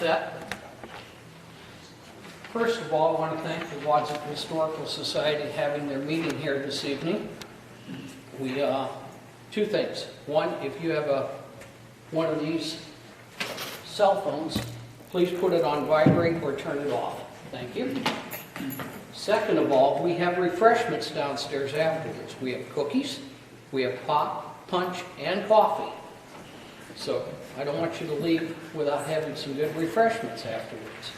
outset. First of all, I want to thank the Wadsworth Historical Society having their meeting here this evening. Two things. One, if you have one of these cell phones, please put it on vibrate or turn it off. Thank you. Second of all, we have refreshments downstairs afterwards. We have cookies, we have pop, punch, and coffee. So I don't want you to leave without having some good refreshments afterwards.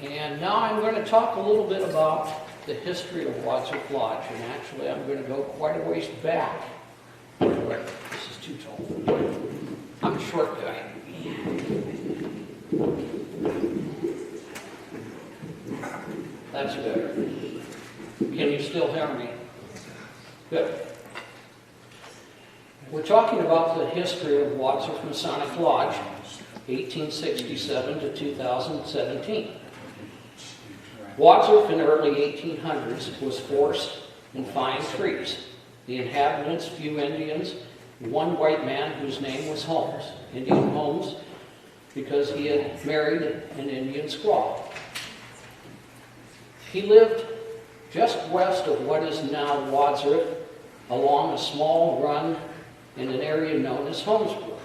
And now I'm going to talk a little bit about the history of Wadsworth Lodge. And actually I'm going to go quite a ways back. This is too tall. I'm a short guy. That's better. Can you still hear me? Good. We're talking about the history of Wadsworth Masonic Lodge, 1867 to 2017. Wadsworth in the early 1800s was forest and fine trees. The inhabitants, few Indians, one white man whose name was Holmes, Indian Holmes, because he had married an Indian squaw. He lived just west of what is now Wadsworth, along a small run in an area known as Holmesbrook.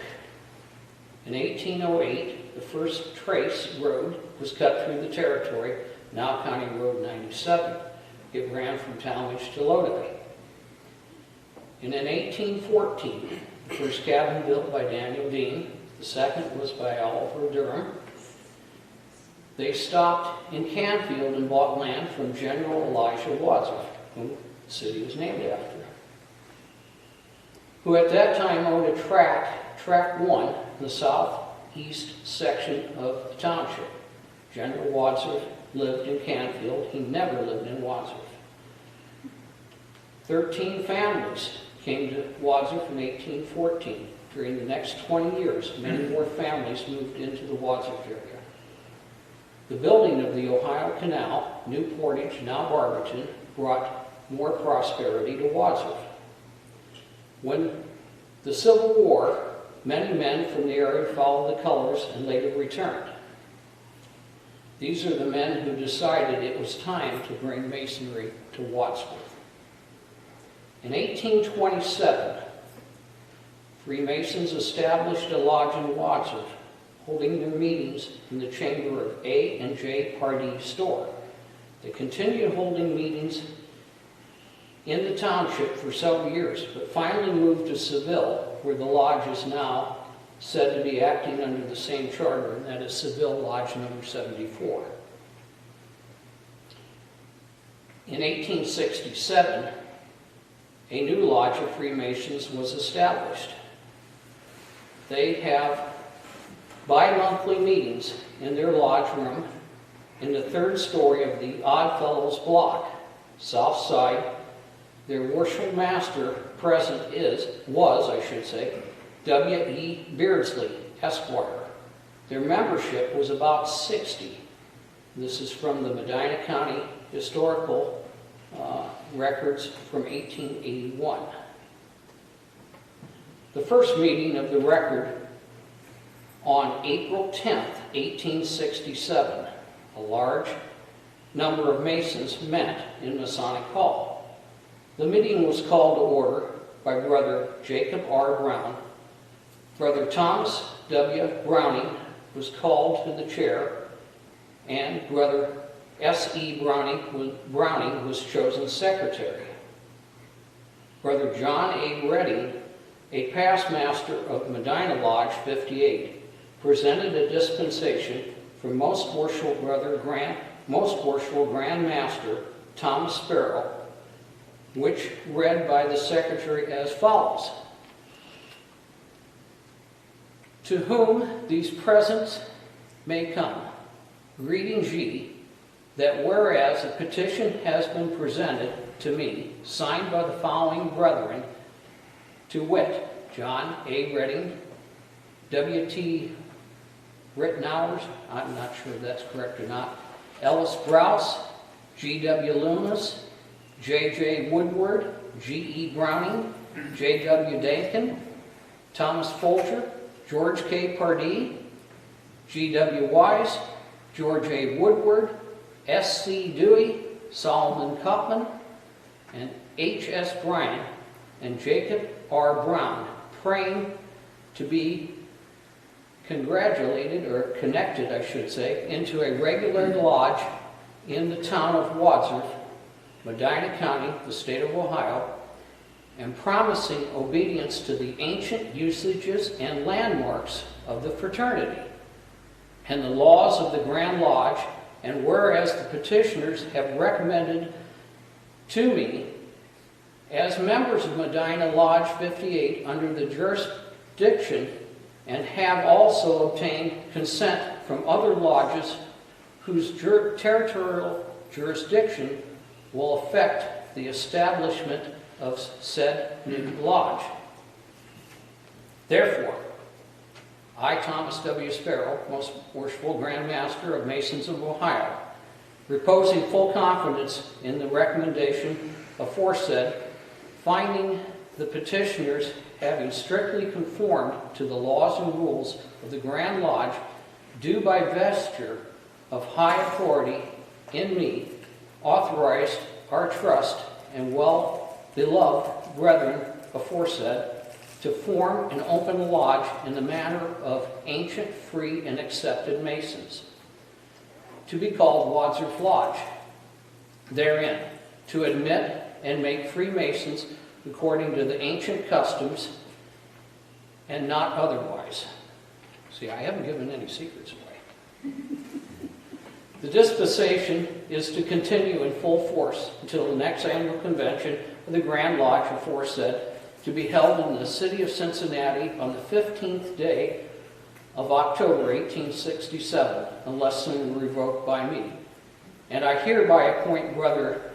In 1808, the first trace road was cut through the territory, now County Road 97. It ran from Talmadge to Lodi. And in 1814, the first cabin built by Daniel Dean, the second was by Oliver Durham. They stopped in Canfield and bought land from General Elijah Wadsworth, whom the city was named after, who at that time owned a tract 1, the southeast section of the township. General Wadsworth lived in Canfield. He never lived in Wadsworth. 13 families came to Wadsworth in 1814. During the next 20 years, many more families moved into the Wadsworth area. The building of the Ohio Canal, New Portage, now Barberton, brought more prosperity to Wadsworth. When the Civil War, many men from the area followed the colors and later returned. These are the men who decided it was time to bring Masonry to Wadsworth. In 1827, Freemasons established a lodge in Wadsworth, holding their meetings in the chamber of A and J Pardee store. They continued holding meetings in the township for several years, but finally moved to Seville, where the lodge is now said to be acting under the same charter, and that is Seville Lodge number 74. In 1867, a new lodge of Freemasons was established. They have bi-monthly meetings in their lodge room in the third story of the Odd Fellows block, south side. Their worship master present was W.E. Beardsley, Esquire. Their membership was about 60. This is from the Medina County Historical records from 1881. The first meeting of the record on April 10th, 1867, a large number of Masons met in Masonic Hall. The meeting was called to order by Brother Jacob R. Brown. Brother Thomas W. Browning was called to the chair, and Brother S.E. Browning was chosen secretary. Brother John A. Redding, a past master of Medina Lodge 58, presented a dispensation from Most Worshipful Grand Master Thomas Sparrow, which read by the secretary as follows: "To whom these presents may come, greetings ye, that whereas a petition has been presented to me, signed by the following brethren, to wit, John A. Redding, W.T. Rittenhours, I'm not sure if that's correct or not, Ellis Browse, G.W. Loomis, J.J. Woodward, G.E. Browning, J.W. Dakin, Thomas Folger, George K. Pardee, G.W. Wise, George A. Woodward, S.C. Dewey, Solomon Cupman, and H.S. Bryan, and Jacob R. Brown, praying to be congratulated, or connected, I should say, into a regular lodge in the town of Wadsworth, Medina County, the state of Ohio, and promising obedience to the ancient usages and landmarks of the fraternity and the laws of the Grand Lodge, and whereas the petitioners have recommended to me as members of Medina Lodge 58 under the jurisdiction, and have also obtained consent from other lodges whose territorial jurisdiction will affect the establishment of said new lodge. Therefore, I, Thomas W. Sparrow, Most Worshipful Grand Master of Masons of Ohio, reposing full confidence in the recommendation aforesaid, finding the petitioners having strictly conformed to the laws and rules of the Grand Lodge, do by vesture of high authority in me, authorized our trust and well-beloved brethren aforesaid, to form and open a lodge in the manner of ancient, free, and accepted Masons, to be called Wadsworth Lodge, therein, to admit and make Freemasons according to the ancient customs and not otherwise. See, I haven't given any secrets away. The dispensation is to continue in full force until the next annual convention of the Grand Lodge aforesaid, to be held in the city of Cincinnati on the 15th day of October 1867, unless sooner revoked by me. And I hereby appoint Brother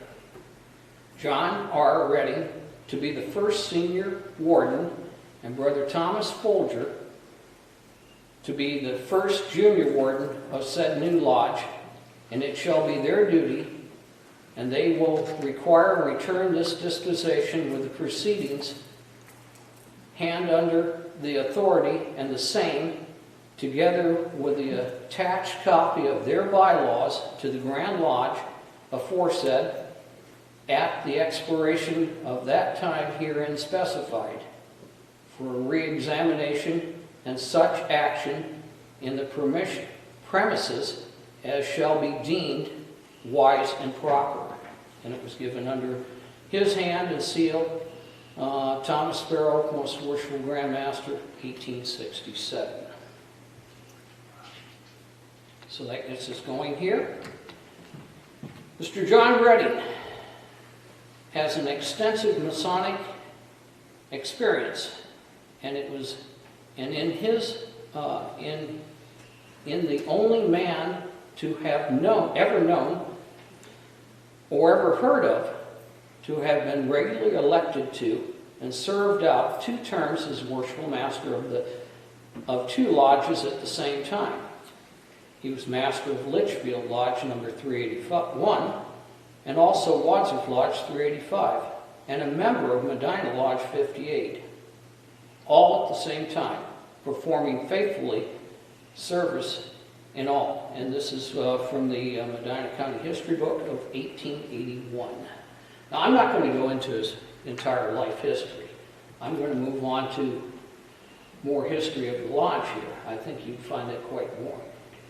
John R. Redding to be the first senior warden, and Brother Thomas Folger to be the first junior warden of said new lodge, and it shall be their duty, and they will require and return this dispensation with the proceedings hand under the authority and the same, together with the attached copy of their bylaws, to the Grand Lodge aforesaid, at the expiration of that time herein specified, for re-examination and such action in the premises as shall be deemed wise and proper. And it was given under his hand and seal, Thomas Sparrow, Most Worshipful Grand Master, 1867. So that gets us going here. Mr. John Redding has an extensive Masonic experience, and in the only man to have ever known or ever heard of to have been regularly elected to and served out 2 terms as Worshipful Master of 2 lodges at the same time. He was Master of Litchfield Lodge number 381, and also Wadsworth Lodge 385, and a member of Medina Lodge 58, all at the same time, performing faithfully service in all. And this is from the Medina County History Book of 1881. Now, I'm not going to go into his entire life history. I'm going to move on to more history of the lodge here. I think you'd find that quite boring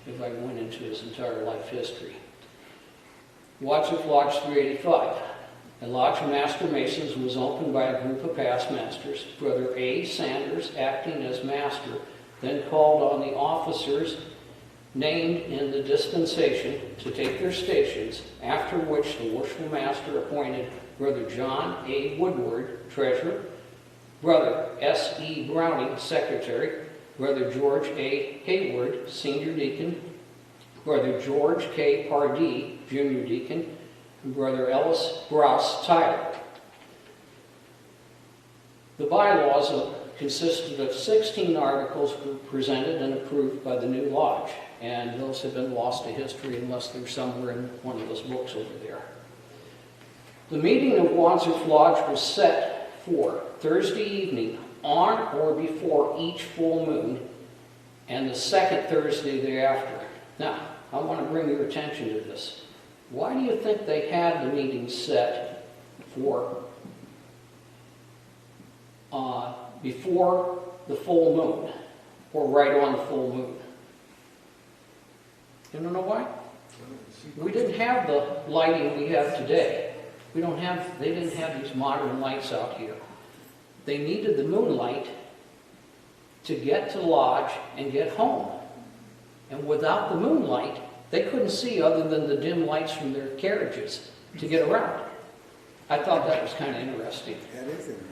if I went into his entire life history. Wadsworth Lodge 385. The Lodge of Master Masons was opened by a group of past masters. Brother A. Sanders, acting as master, then called on the officers named in the dispensation to take their stations, after which the Worshipful Master appointed Brother John A. Woodward, treasurer, Brother S. E. Browning, secretary, Brother George A. Hayward, senior deacon, Brother George K. Pardee, junior deacon, and Brother Ellis Brouse Tyler. The bylaws consisted of 16 articles presented and approved by the new lodge, and those have been lost to history unless they're somewhere in one of those books over there. The meeting of Wadsworth Lodge was set for Thursday evening on or before each full moon, and the second Thursday thereafter. Now, I want to bring your attention to this. Why do you think they had the meeting set for before the full moon, or right on the full moon? You don't know why? We didn't have the lighting we have today. They didn't have these modern lights out here. They needed the moonlight to get to the lodge and get home. And without the moonlight, they couldn't see other than the dim lights from their carriages to get around. I thought that was kind of interesting. That is interesting.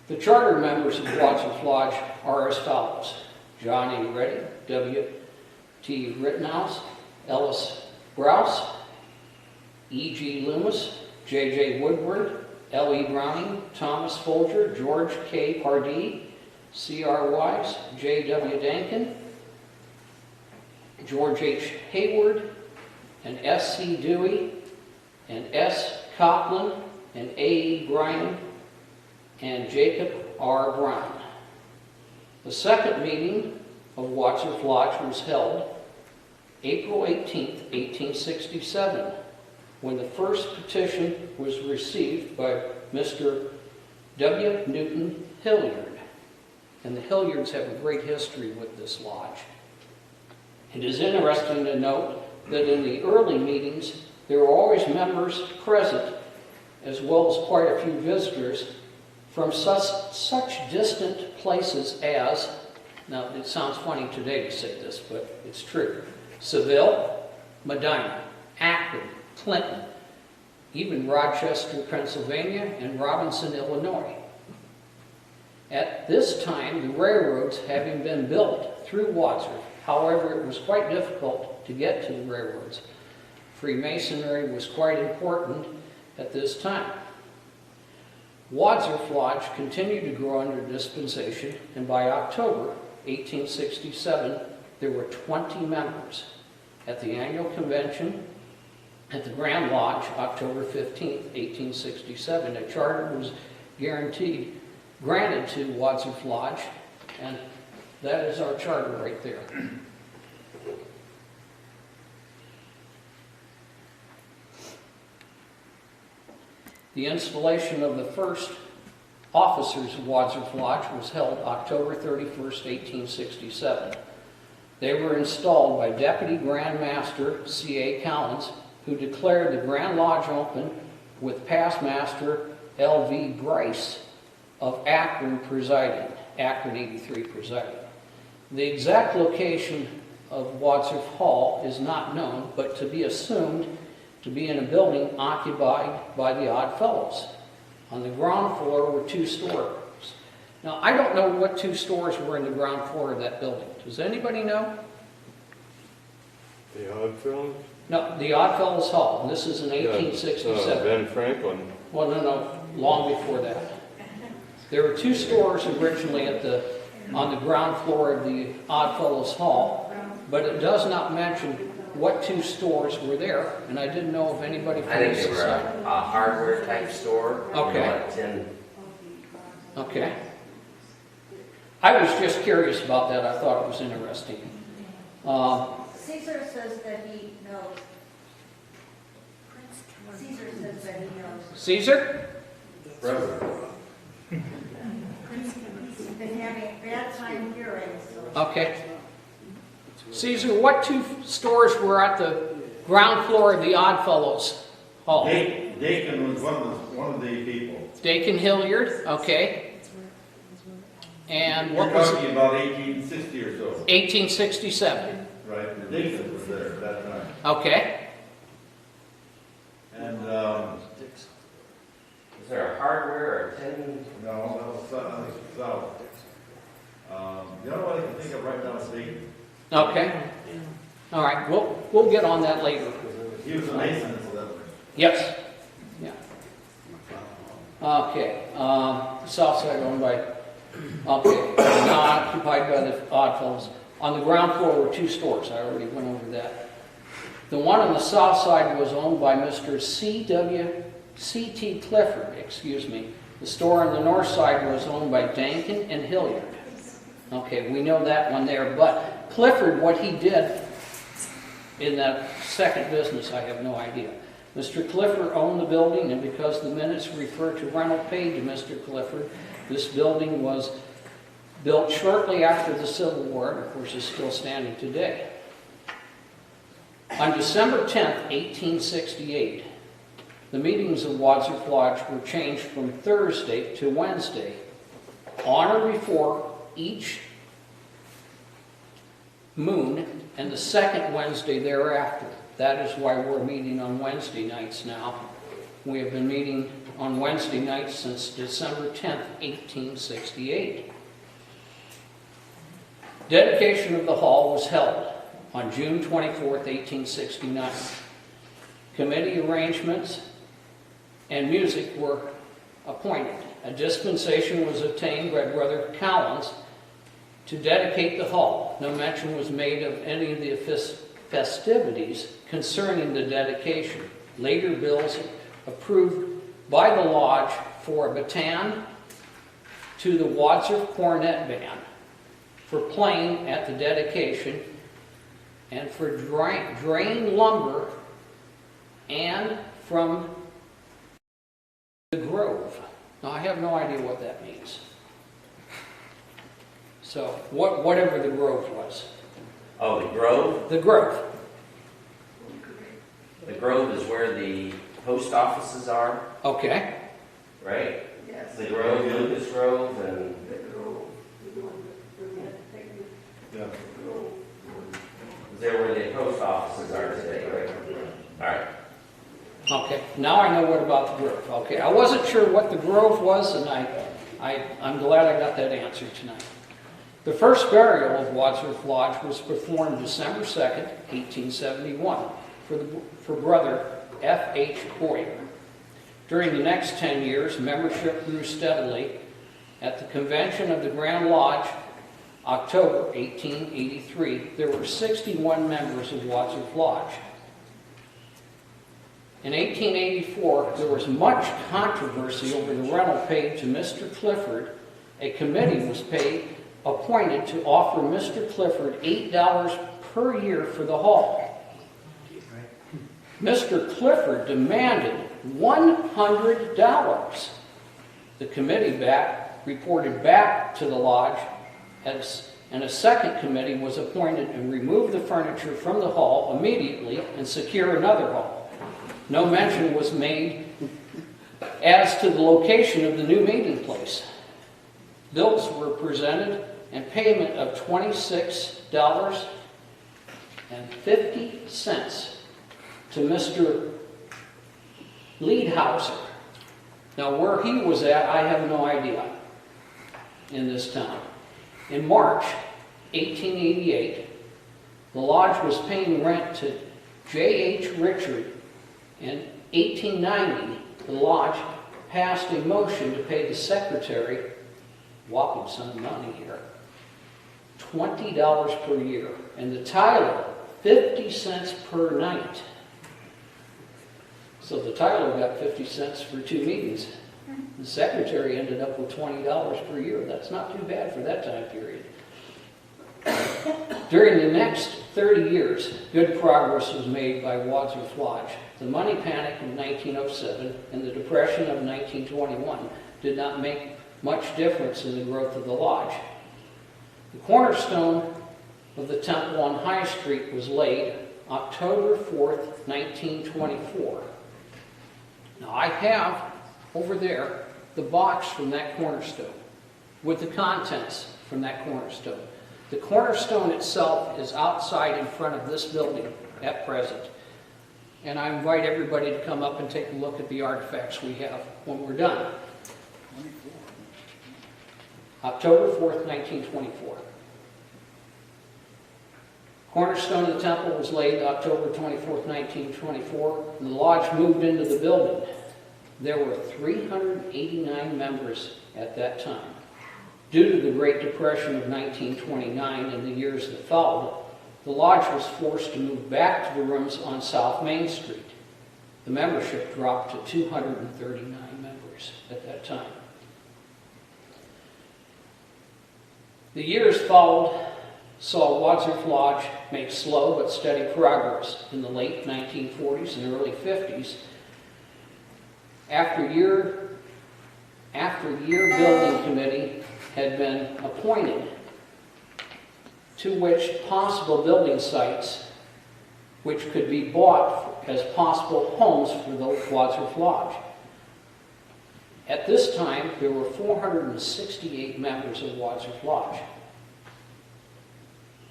The charter members of Wadsworth Lodge are as follows: John A. Reddy, W.T. Rittenhouse, Ellis Browse, E.G. Loomis, J.J. Woodward, L.E. Browning, Thomas Folger, George K. Pardee, C.R. Wise, J.W. Dankin, George H. Hayward, and S.C. Dewey, and S. Copland, and A.E. Bryan, and Jacob R. Brown. The second meeting of Wadsworth Lodge was held April 18, 1867, when the first petition was received by Mr. W. Newton Hilliard. And the Hilliards have a great history with this lodge. It is interesting to note that in the early meetings, there were always members present, as well as quite a few visitors from such distant places as, now it sounds funny today to say this, but it's true, Seville, Medina, Akron, Clinton, even Rochester, Pennsylvania, and Robinson, Illinois. At this time, the railroads having been built through Wadsworth, however, it was quite difficult to get to the railroads. Freemasonry was quite important at this time. Wadsworth Lodge continued to grow under dispensation, and by October 1867, there were 20 members. At the annual convention at the Grand Lodge, October 15, 1867, a charter was granted to Wadsworth Lodge, and that is our charter right there. The installation of the first officers of Wadsworth Lodge was held October 31st, 1867. They were installed by Deputy Grand Master C.A. Collins, who declared the Grand Lodge open, with past Master L.V. Bryce of Akron presiding, Akron 83 presiding. The exact location of Wadsworth Hall is not known, but to be assumed to be in a building occupied by the Odd Fellows. On the ground floor were 2 stores. Now, I don't know what 2 stores were in the ground floor of that building. Does anybody know? The Odd Fellows? No, the Odd Fellows Hall, and this is in 1867. Ben Franklin. Well, no, long before that. There were 2 stores originally on the ground floor of the Odd Fellows Hall, but it does not mention what 2 stores were there, and I didn't know if anybody from I think the they were society. a hardware type store. Okay. You know, like tin. Okay. I was just curious about that. I thought it was interesting. Caesar says that he knows. Caesar says that he knows. Caesar? He's been having a bad time hearing, so. Okay. Caesar, what 2 stores were at the ground floor of the Odd Fellows Hall? Dakin was one of the people. Dakin Hilliard, okay. And what You're was talking it? about 1860 or so, 1867. right? The Dakin was there at that time. Okay. And, Is there a hardware or tin? no, that was south. The only one I can think of right now is Dakin. Okay. All right. We'll get on that later. He was a Mason, incidentally. Yes. Yeah. Okay. South side owned by. Okay. Now occupied by the Odd Fellows. On the ground floor were 2 stores. I already went over that. The one on the south side was owned by Mr. C.T. Clifford. Excuse me. The store on the north side was owned by Dankin and Hilliard. Okay, we know that one there, but Clifford, what he did in that second business, I have no idea. Mr. Clifford owned the building, and because the minutes refer to rental paid to Mr. Clifford, this building was built shortly after the Civil War, and of course is still standing today. On December 10th, 1868, the meetings of Wadsworth Lodge were changed from Thursday to Wednesday, on or before each moon and the second Wednesday thereafter. That is why we're meeting on Wednesday nights now. We have been meeting on Wednesday nights since December 10th, 1868. Dedication of the hall was held on June 24th, 1869. Committee arrangements and music were appointed. A dispensation was obtained by Brother Collins to dedicate the hall. No mention was made of any of the festivities concerning the dedication. Later bills approved by the lodge for a baton to the Wadsworth Cornet Band for playing at the dedication, and for drain lumber and from the grove. Now I have no idea what that means. So whatever the grove was. Oh, the Grove? The grove. The Grove is where the post offices are, Okay. right? Yes. The Grove, Lucas Grove, and Yeah. is there where the post offices are today, right? All right. Okay. Now I know what about the grove. Okay. I wasn't sure what the grove was, and I'm glad I got that answer tonight. The first burial of Wadsworth Lodge was performed December 2nd, 1871, for Brother F.H. Boyer. During the next 10 years, membership grew steadily. At the convention of the Grand Lodge, October 1883, there were 61 members of Wadsworth Lodge. In 1884, there was much controversy over the rental paid to Mr. Clifford. A committee was appointed to offer Mr. Clifford $8 per year for the hall. Mr. Clifford demanded $100. The committee reported back to the lodge, and a second committee was appointed and removed the furniture from the hall immediately and secure another hall. No mention was made as to the location of the new meeting place. Bills were presented and payment of $26.50 to Mr. Leadhauser. Now where he was at, I have no idea in this town. In March 1888, the lodge was paying rent to J.H. Richard. In 1890, the lodge passed a motion to pay the secretary, whopping some money here, $20 per year, and the Tyler 50 cents per night. So the Tyler got 50 cents for 2 meetings. The secretary ended up with $20 per year. That's not too bad for that time period. During the next 30 years, good progress was made by Wadsworth Lodge. The money panic of 1907 and the depression of 1921 did not make much difference in the growth of the lodge. The cornerstone of the temple on High Street was laid October 4th, 1924. Now I have over there the box from that cornerstone with the contents from that cornerstone. The cornerstone itself is outside in front of this building at present. And I invite everybody to come up and take a look at the artifacts we have when we're done. October 4th, 1924. Cornerstone of the temple was laid October 24th, 1924, and the lodge moved into the building. There were 389 members at that time. Due to the Great Depression of 1929 and the years that followed, the lodge was forced to move back to the rooms on South Main Street. The membership dropped to 239 members at that time. The years followed saw Wadsworth Lodge make slow but steady progress. In the late 1940s and early 50s, after year building committee had been appointed, to which possible building sites which could be bought as possible homes for the Wadsworth Lodge. At this time, there were 468 members of Wadsworth Lodge.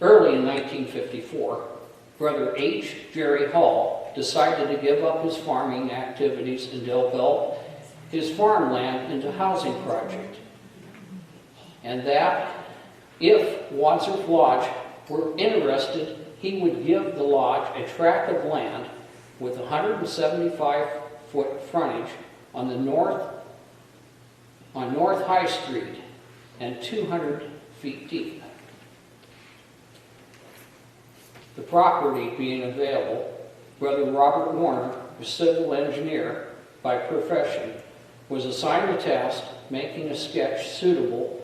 Early in 1954, Brother H. Jerry Hall decided to give up his farming activities and develop his farmland into a housing project. And that if Wadsworth Lodge were interested, he would give the lodge a tract of land with 175-foot frontage on North High Street and 200 feet deep. The property being available, Brother Robert Warner, a civil engineer by profession, was assigned the task making a sketch suitable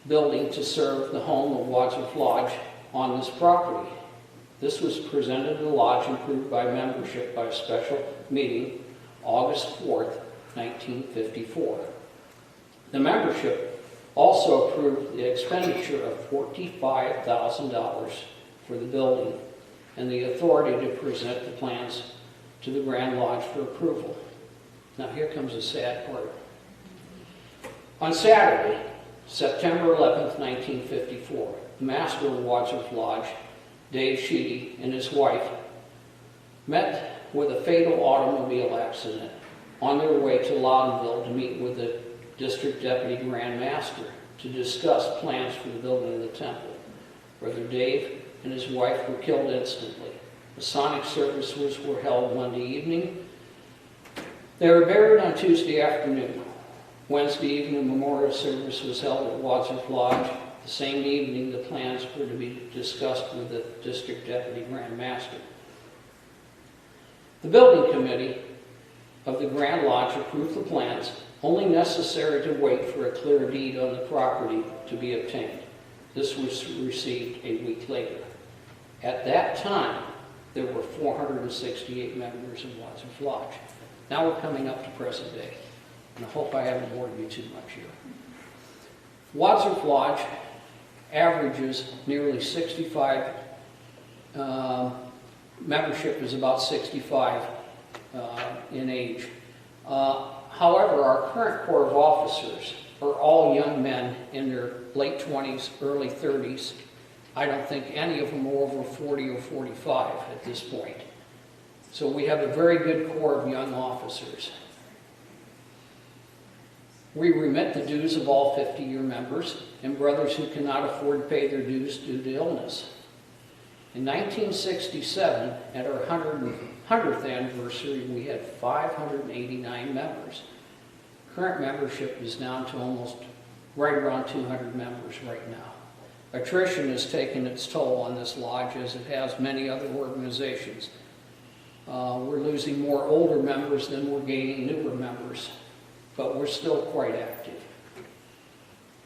building to serve the home of Wadsworth Lodge on this property. This was presented to the lodge and approved by membership by a special meeting August 4th, 1954. The membership also approved the expenditure of $45,000 for the building and the authority to present the plans to the Grand Lodge for approval. Now here comes the sad part. On Saturday, September 11th, 1954, the master of Wadsworth Lodge, Dave Sheedy, and his wife met with a fatal automobile accident on their way to Loudonville to meet with the District Deputy Grand Master to discuss plans for the building of the temple. Brother Dave and his wife were killed instantly. Masonic services were held Monday evening. They were buried on Tuesday afternoon. Wednesday evening, a memorial service was held at Wadsworth Lodge. The same evening, the plans were to be discussed with the District Deputy Grand Master. The building committee of the Grand Lodge approved the plans, only necessary to wait for a clear deed on the property to be obtained. This was received a week later. At that time, there were 468 members of Wadsworth Lodge. Now we're coming up to present day, and I hope I haven't bored you too much here. Wadsworth Lodge averages nearly 65, membership is about 65 in age. However, our current Corps of Officers are all young men in their late 20s, early 30s. I don't think any of them are over 40 or 45 at this point. So we have a very good Corps of young officers. We remit the dues of all 50-year members and brothers who cannot afford to pay their dues due to illness. In 1967, at our 100th anniversary, we had 589 members. Current membership is down to almost right around 200 members right now. Attrition has taken its toll on this lodge, as it has many other organizations. We're losing more older members than we're gaining newer members, but we're still quite active.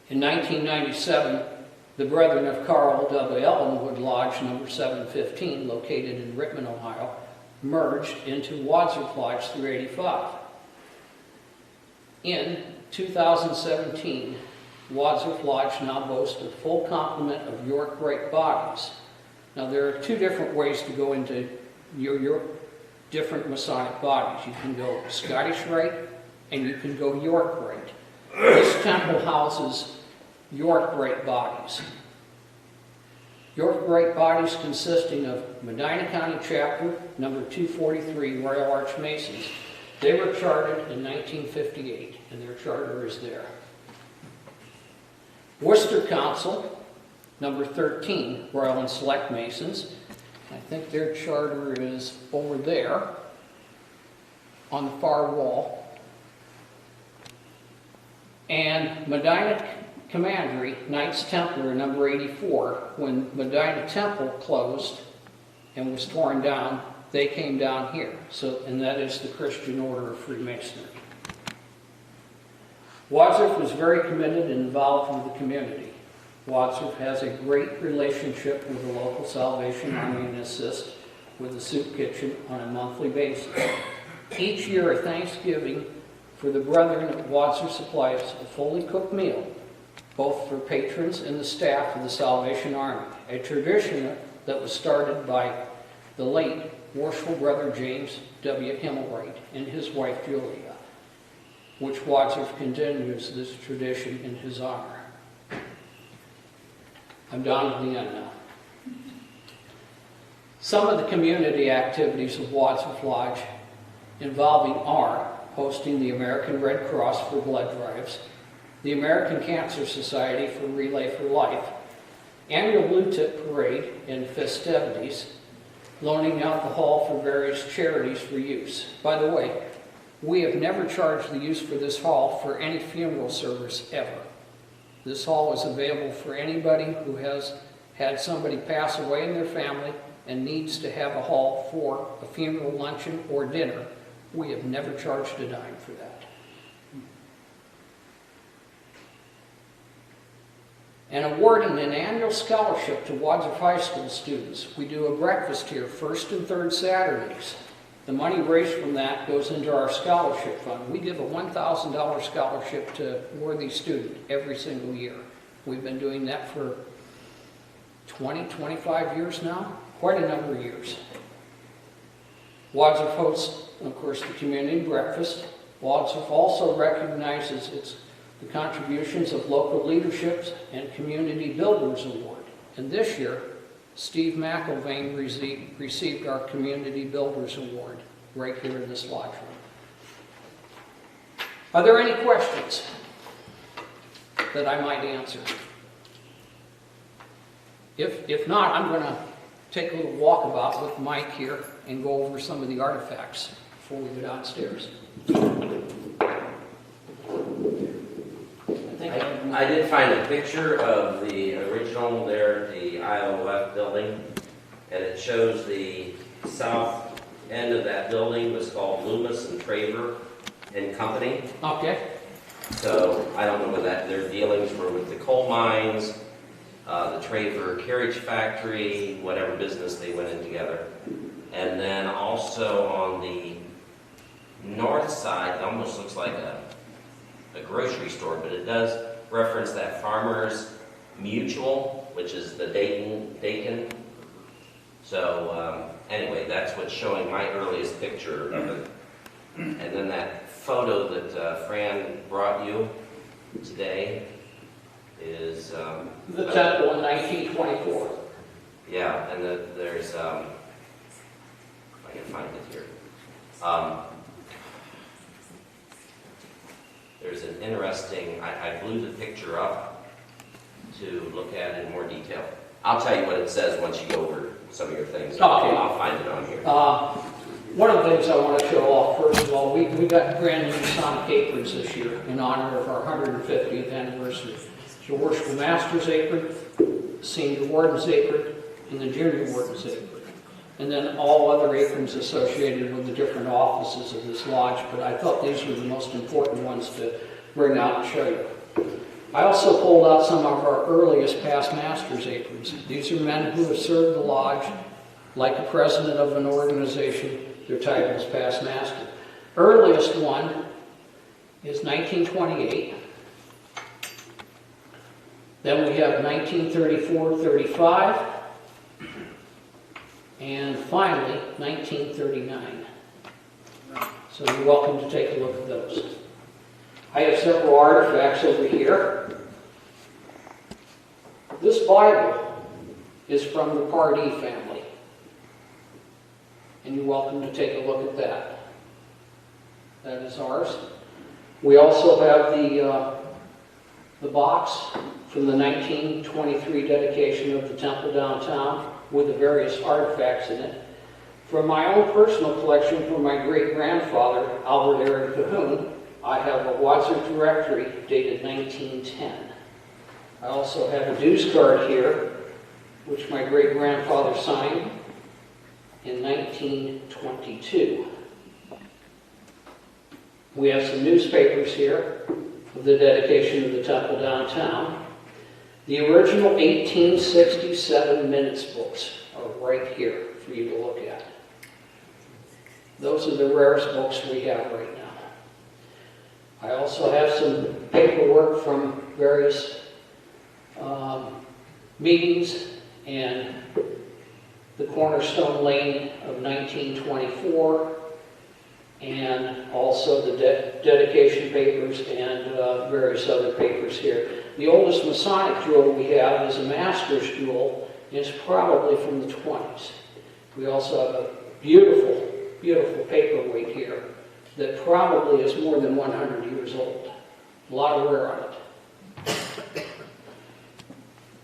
In 1997, the Brethren of Carl W. Ellenwood Lodge number 715, located in Rittman, Ohio, merged into Wadsworth Lodge 385. In 2017, Wadsworth Lodge now boasts a full complement of York Rite bodies. Now there are two different ways to go into your different Masonic bodies. You can go Scottish Rite and you can go York Rite. This temple houses York Rite bodies. York Rite bodies consisting of Medina County Chapter, number 243, Royal Arch Masons. They were chartered in 1958, and their charter is there. Worcester Council, number 13, Royal and Select Masons. I think their charter is over there on the far wall. And Medina Commandery, Knights Templar, number 84. When Medina Temple closed and was torn down, they came down here. And that is the Christian Order of Freemasonry. Wadsworth was very committed and involved with the community. Wadsworth has a great relationship with the local Salvation Army and assist with the soup kitchen on a monthly basis. Each year at Thanksgiving, for the brethren at Wadsworth supplies a fully cooked meal, both for patrons and the staff of the Salvation Army, a tradition that was started by the late worshipful brother James W. Himmelwright and his wife Julia, which Wadsworth continues this tradition in his honor. I'm down to the end now. Some of the community activities of Wadsworth Lodge involving are hosting the American Red Cross for blood drives, the American Cancer Society for Relay for Life, annual Blue Tip Parade and festivities, loaning out the hall for various charities for use. By the way, we have never charged the use for this hall for any funeral service ever. This hall is available for anybody who has had somebody pass away in their family and needs to have a hall for a funeral luncheon or dinner. We have never charged a dime for that. And awarding an annual scholarship to Wadsworth High School students. We do a breakfast here first and third Saturdays. The money raised from that goes into our scholarship fund. We give a $1,000 scholarship to worthy student every single year. We've been doing that for 20, 25 years now, quite a number of years. Wadsworth hosts, of course, the community breakfast. Wadsworth also recognizes the contributions of local leaderships and Community Builders Award. And this year, Steve McIlvain received our Community Builders Award right here in this lodge room. Are there any questions that I might answer? If not, I'm going to take a little walkabout with Mike here and go over some of the artifacts before we go downstairs. I did find a picture of the original there at the IOF building, and it shows the south end of that building was called Loomis and Traver and Company. Okay. So I don't know what their dealings were with the coal mines, the Traver carriage factory, whatever business they went in together. And then also on the north side, it almost looks like a grocery store, but it does reference that Farmers Mutual, which is the Dayton. So anyway, that's what's showing my earliest picture of it. And then that photo that Fran brought you today is the temple in 1924. Yeah, and there's if I can find it here. There's an interesting, I blew the picture up to look at it in more detail. I'll tell you what it says once you go over some of your things. Okay. I'll find it on here. One of the things I want to show off, first of all, we got brand new Masonic aprons this year in honor of our 150th anniversary. The Worshipful Master's apron, Senior Warden's apron, and the Junior Warden's apron. And then all other aprons associated with the different offices of this lodge, but I thought these were the most important ones to bring out and show you. I also pulled out some of our earliest past masters' aprons. These are men who have served the lodge like a president of an organization. Their title is past master. Earliest one is 1928. Then we have 1934-35. And finally, 1939. So you're welcome to take a look at those. I have several artifacts over here. This Bible is from the Pardee family. And you're welcome to take a look at that. That is ours. We also have the box from the 1923 dedication of the temple downtown with the various artifacts in it. From my own personal collection from my great-grandfather, Albert Aaron Cahoon, I have a Wadsworth directory dated 1910. I also have a dues card here, which my great-grandfather signed in 1922. We have some newspapers here of the dedication of the temple downtown. The original 1867 minutes books are right here for you to look at. Those are the rarest books we have right now. I also have some paperwork from various meetings and the Cornerstone Lane of 1924, and also the dedication papers and various other papers here. The oldest Masonic jewel we have is a master's jewel, and it's probably from the 20s. We also have a beautiful, beautiful paperweight here that probably is more than 100 years old. A lot of wear on it.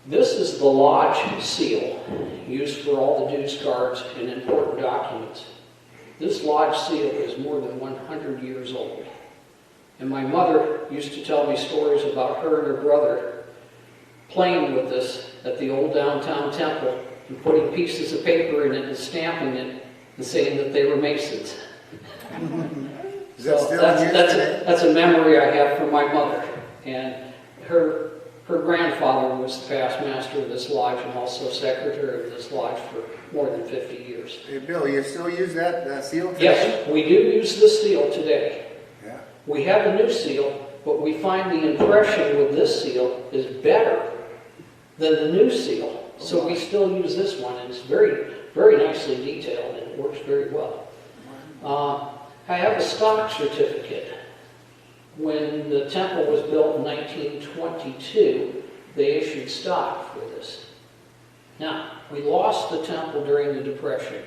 This is the lodge seal used for all the dues cards and important documents. This lodge seal is more than 100 years old. And my mother used to tell me stories about her and her brother playing with this at the old downtown temple and putting pieces of paper in it and stamping it and saying that they were Masons. Is that So still that's a memory I have from my mother. And her grandfather was the past master of this lodge and also secretary of this lodge for more than 50 years. Hey, Bill, you still use that seal today? Yes, we do use the seal today. Yeah. We have a new seal, but we find the impression with this seal is better than the new seal. So we still use this one, and it's very, very nicely detailed, and it works very well. I have a stock certificate. When the temple was built in 1922, they issued stock for this. Now, we lost the temple during the Depression.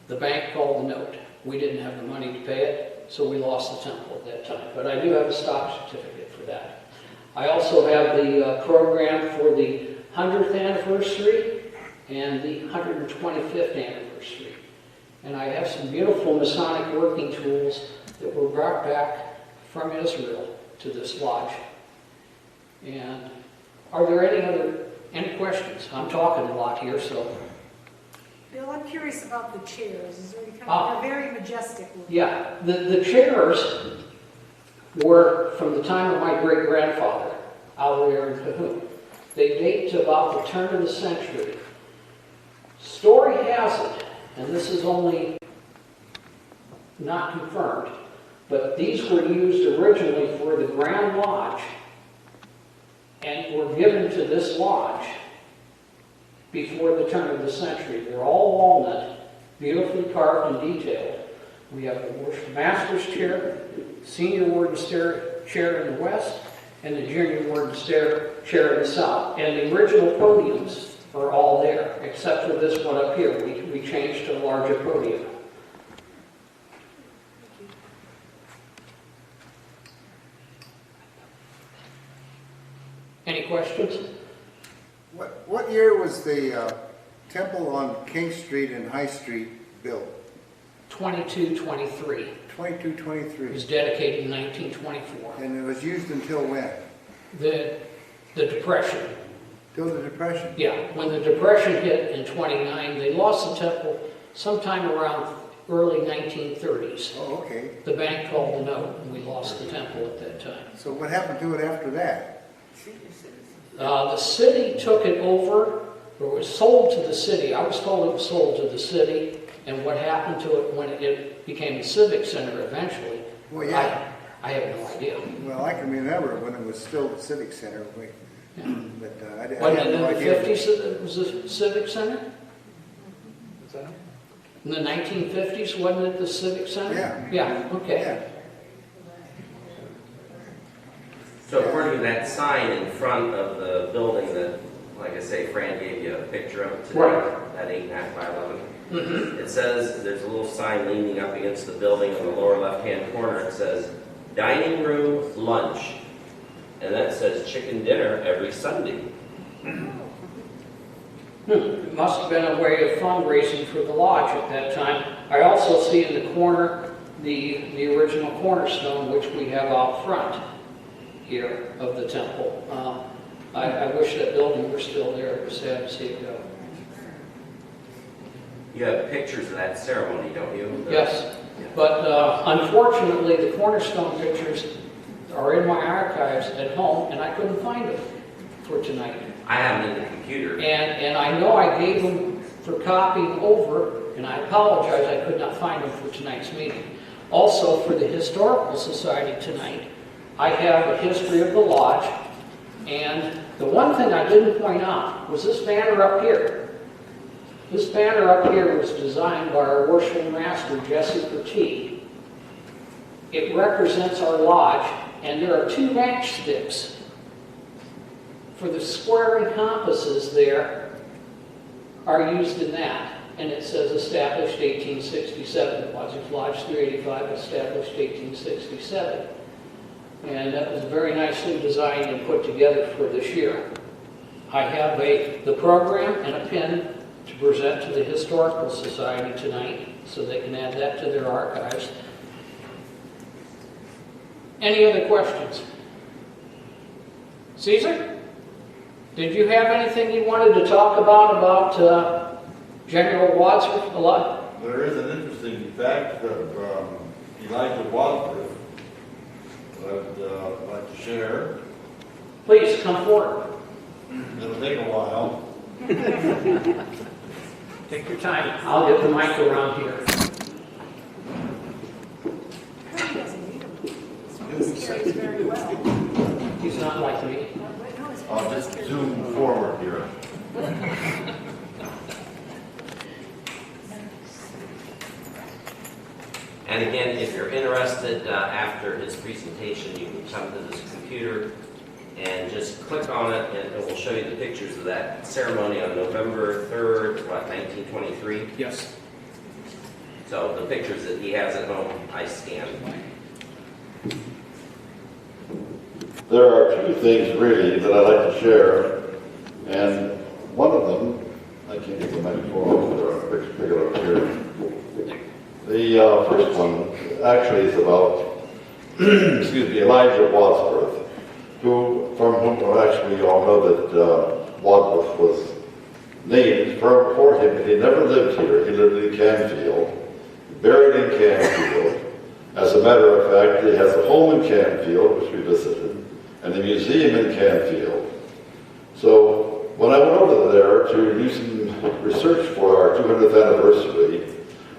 The bank called the note. We didn't have the money to pay it, so we lost the temple at that time. But I do have a stock certificate for that. I also have the program for the 100th anniversary and the 125th anniversary. And I have some beautiful Masonic working tools that were brought back from Israel to this lodge. And are there any questions? I'm talking a lot here, so. Bill, I'm curious about the chairs. Is there any kind of, they're very majestic looking. Yeah, the chairs were from the time of my great-grandfather, Aaron Cahoon. They date to about the turn of the century. Story has it, and this is only not confirmed, but these were used originally for the Grand Lodge and were given to this lodge before the turn of the century. They're all walnut, beautifully carved and detailed. We have the master's chair, senior warden's chair in the west, and the junior warden's chair in the south. And the original podiums are all there, except for this one up here. We changed to a larger podium. Any questions? What year was the temple on King Street and High Street built? 2223. 2223. It was dedicated in 1924. And it was used until when? The Depression. Till the Depression? Yeah, when the Depression hit in 29, they lost the temple sometime around early 1930s. Oh, okay. The bank called the note and we lost the temple at that time. So what happened to it after that? The city took it over, or it was sold to the city. I was told it was sold to the city, and what happened to it when it became a civic center eventually, Well, yeah. I have no idea. Well, I can remember when it was still the Civic Center. Yeah. But I Wasn't had it in no the idea. 50s that it was a civic center? What's that? In the 1950s, wasn't it the civic center? Yeah. Yeah, okay. Yeah. So according to that sign in front of the building that, like I say, Fran gave you a picture of today, Right. that 8.5 by 11, Mm-hmm. it says, there's a little sign leaning up against the building in the lower left-hand corner. It says, dining room lunch. And that says chicken dinner every Sunday. It must have been a way of fundraising for the lodge at that time. I also see in the corner the original cornerstone, which we have out front here of the temple. I wish that building were still there. It was sad to see it go. You have pictures of that ceremony, don't you? Yes, but unfortunately, the cornerstone pictures are in my archives at home, and I couldn't find them. for tonight. I have them in the computer. And I know I gave them for copying over, and I apologize, I could not find them for tonight's meeting. Also, for the Historical Society tonight, I have a history of the lodge, and the one thing I didn't point out was this banner up here. This banner up here was designed by our worshipful master, Jesse Pertee. It represents our lodge, and there are 2 matchsticks for the square and compasses there are used in that. And it says established 1867. Wadsworth Lodge 385, established 1867. And that was very nicely designed and put together for this year. I have the program and a pin to present to the Historical Society tonight, so they can add that to their archives. Any other questions? Caesar? Did you have anything you wanted to talk about General Wadsworth a lot? There is an interesting fact of Elijah Wadsworth that I'd like to share. Please come forward. It'll take a while. Take your time. I'll get the mic around here. He doesn't need them. He carries very well. He's not like me. No, his I'll voice just carries zoom forward here. And again, if you're interested, after his presentation, you can come to this computer and just click on it, and it will show you the pictures of that ceremony on November 3rd, 1923. Yes. So the pictures that he has at home, I scanned. There are 2 things really that I'd like to share, and one of them, I can't get the microphone, so I'll pick it up here. The first one actually is about, excuse me, Elijah Wadsworth, from whom actually you all know that Wadsworth was named for him. He never lived here. He lived in Canfield, buried in Canfield. As a matter of fact, he has a home in Canfield, which we visited, and a museum in Canfield. So when I went over there to do some research for our 200th anniversary,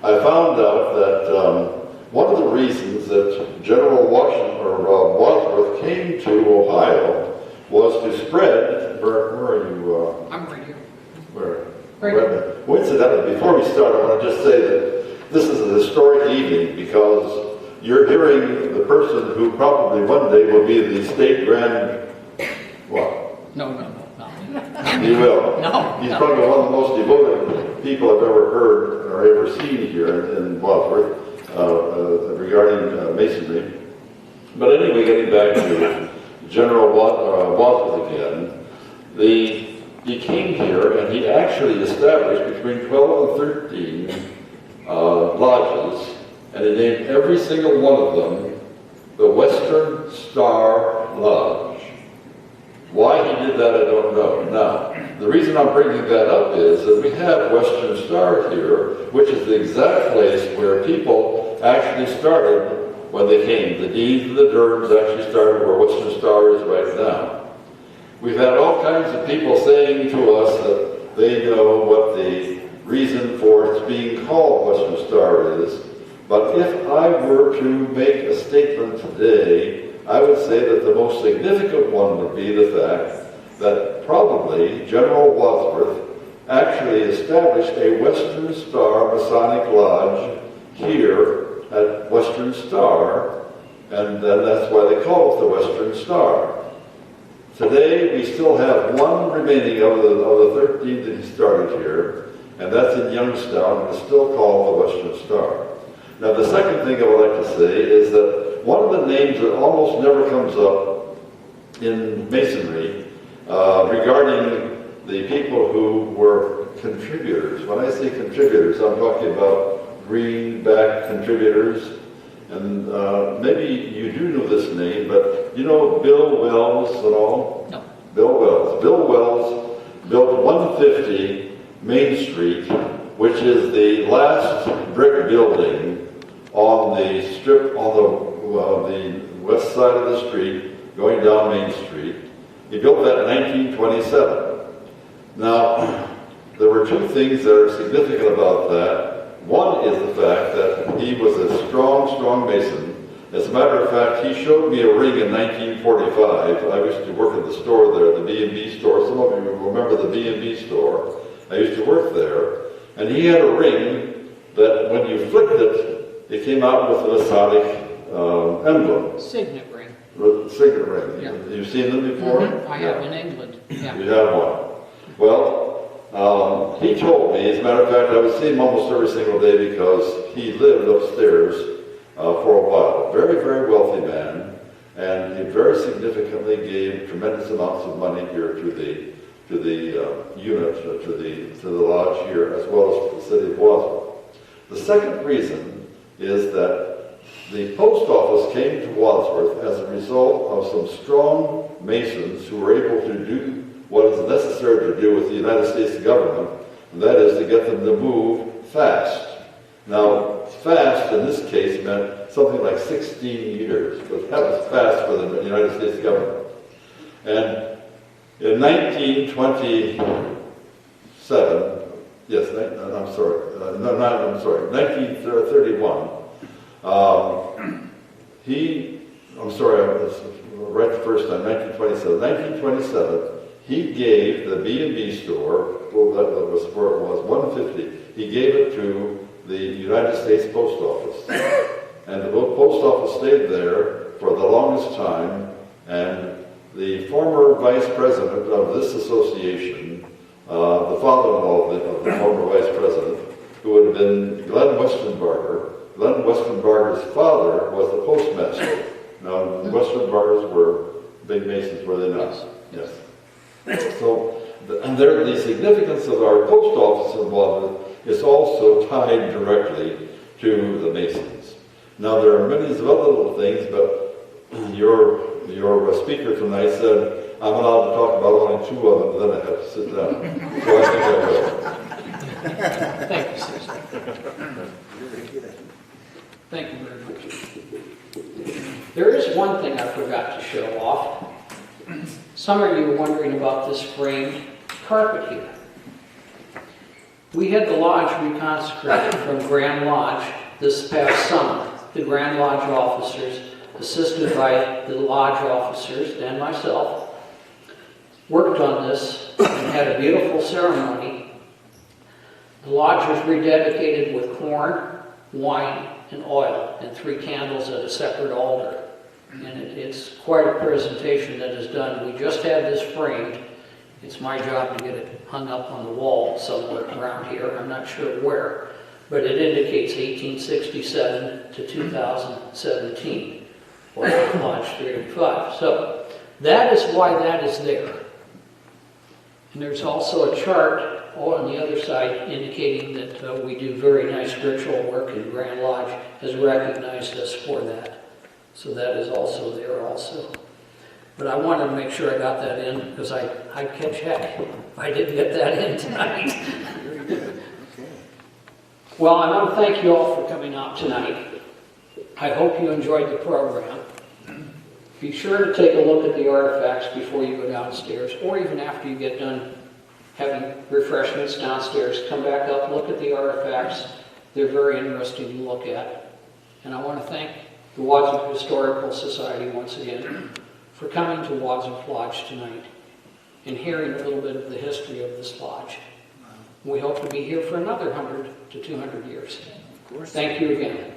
I found out that one of the reasons that General Wadsworth came to Ohio was to spread, where are you? I'm right here. Where? Right. Well, incidentally, before we start, I want to just say that this is a historic evening because you're hearing the person who probably one day will be the state grand, what? No. He will. No. He's probably one of the most devoted people I've ever heard or ever seen here in Wadsworth regarding Masonry. But anyway, getting back to General Wadsworth again, he came here and he actually established between 12 and 13 lodges, and he named every single one of them the Western Star Lodge. Why he did that, I don't know. Now, the reason I'm bringing that up is that we have Western Star here, which is the exact place where people actually started when they came. The Deans and the Durhams actually started where Western Star is right now. We've had all kinds of people saying to us that they know what the reason for its being called Western Star is. But if I were to make a statement today, I would say that the most significant one would be the fact that probably General Wadsworth actually established a Western Star Masonic Lodge here at Western Star, and then that's why they call it the Western Star. Today, we still have one remaining of the 13 that he started here, and that's in Youngstown, and it's still called the Western Star. Now, the second thing I would like to say is that one of the names that almost never comes up in Masonry regarding the people who were contributors. When I say contributors, I'm talking about greenback contributors. And maybe you do know this name, but you know Bill Wells at all? No. Bill Wells. Bill Wells built 150 Main Street, which is the last brick building on the strip on the west side of the street, going down Main Street. He built that in 1927. Now, there were two things that are significant about that. One is the fact that he was a strong Mason. As a matter of fact, he showed me a ring in 1945. I used to work at the store there, the B&B store. Some of you remember the B&B store. I used to work there. And he had a ring that when you flicked it, it came out with a Masonic emblem. Signet ring. With a signet ring. Yeah. You've seen them before? I have in England. Yeah. You have one. Well, he told me, as a matter of fact, I would see him almost every single day because he lived upstairs for a while. Very wealthy man, and he very significantly gave tremendous amounts of money here to the unit, to the lodge here, as well as to the city of Wadsworth. The second reason is that the post office came to Wadsworth as a result of some strong Masons who were able to do what is necessary to do with the United States government, and that is to get them to move fast. Now, fast in this case meant something like 16 years, but that was fast for the United States government. And in 1927, 1931, right the first time, 1927, he gave the B&B store, well, that was where it was, 150, he gave it to the United States Post Office. And the post office stayed there for the longest time, and the former vice president of this association, the father-in-law of the former vice president, who would have been Glenn Westenbarger's father was the postmaster. Now, the Westenbargers were big Masons, were they not? Yes. So, the significance of our post office in Wadsworth is also tied directly to the Masons. Now, there are many other little things, but your speaker tonight said, I'm allowed to talk about only two of them, then I have to sit down. So I think I will. Thank you, Susan. Thank you very much. There is one thing I forgot to show off. Some of you are wondering about this framed carpet here. We had the lodge reconsecrated from Grand Lodge this past summer. The Grand Lodge officers, assisted by the lodge officers and myself, worked on this and had a beautiful ceremony. The lodge was rededicated with corn, wine, and oil, and 3 candles at a separate altar. And it's quite a presentation that is done. We just had this framed. It's my job to get it hung up on the wall somewhere around here. I'm not sure where, but it indicates 1867 to 2017, Wadsworth Lodge 385. So that is why that is there. And there's also a chart on the other side indicating that we do very nice ritual work, and Grand Lodge has recognized us for that. So that is also there also. But I wanted to make sure I got that in because I'd catch heck if I didn't get that in tonight. Very good. Okay. Well, I want to thank you all for coming out tonight. I hope you enjoyed the program. Be sure to take a look at the artifacts before you go downstairs, or even after you get done having refreshments downstairs. Come back up, look at the artifacts. They're very interesting to look at. And I want to thank the Wadsworth Historical Society once again for coming to Wadsworth Lodge tonight and hearing a little bit of the history of this lodge. We hope to be here for another 100 to 200 years. Of course. Thank you again.